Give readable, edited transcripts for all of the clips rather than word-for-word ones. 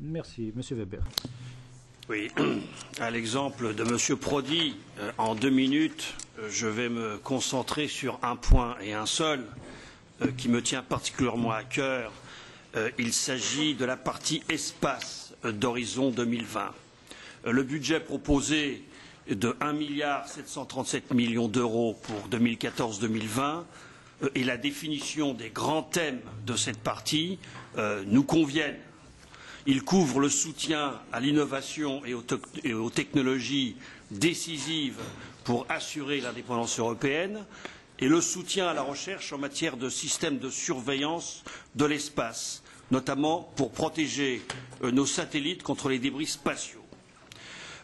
Merci. Monsieur Weber. Oui, à l'exemple de Monsieur Prodi, en 2 minutes, je vais me concentrer sur un point et un seul qui me tient particulièrement à cœur. Il s'agit de la partie espace d'Horizon 2020. Le budget proposé de 1,737 milliard d'euros pour 2014-2020 et la définition des grands thèmes de cette partie nous conviennent. Il couvre le soutien à l'innovation et aux technologies décisives pour assurer l'indépendance européenne et le soutien à la recherche en matière de systèmes de surveillance de l'espace, notamment pour protéger nos satellites contre les débris spatiaux.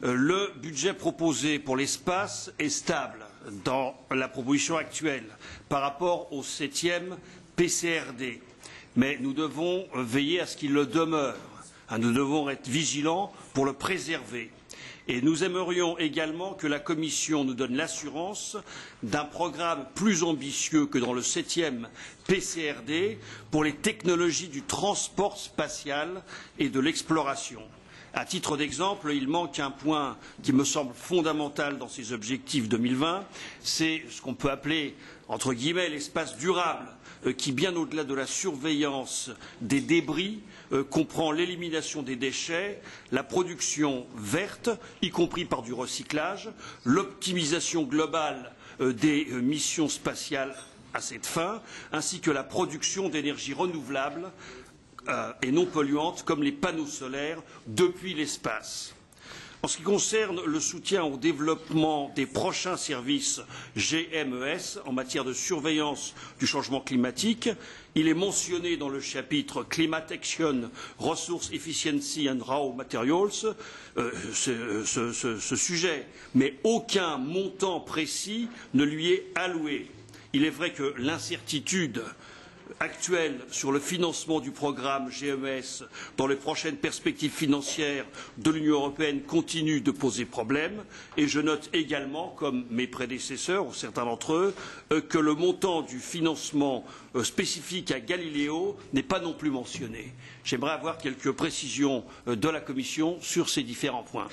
Le budget proposé pour l'espace est stable dans la proposition actuelle par rapport au 7e PCRD, mais nous devons veiller à ce qu'il le demeure. Nous devons être vigilants pour le préserver. Et nous aimerions également que la Commission nous donne l'assurance d'un programme plus ambitieux que dans le 7e PCRD pour les technologies du transport spatial et de l'exploration. À titre d'exemple, il manque un point qui me semble fondamental dans ces objectifs 2020, c'est ce qu'on peut appeler, entre guillemets, l'espace durable, qui, bien au-delà de la surveillance des débris, comprend l'élimination des déchets, la production verte, y compris par du recyclage, l'optimisation globale des missions spatiales à cette fin, ainsi que la production d'énergie renouvelable et non polluantes comme les panneaux solaires depuis l'espace. En ce qui concerne le soutien au développement des prochains services GMES en matière de surveillance du changement climatique, il est mentionné dans le chapitre Climate Action, Resource Efficiency and Raw Materials ce sujet, mais aucun montant précis ne lui est alloué. Il est vrai que l'incertitude actuelle sur le financement du programme GMES dans les prochaines perspectives financières de l'Union européenne continue de poser problème et je note également, comme mes prédécesseurs ou certains d'entre eux, que le montant du financement spécifique à Galileo n'est pas non plus mentionné. J'aimerais avoir quelques précisions de la Commission sur ces différents points.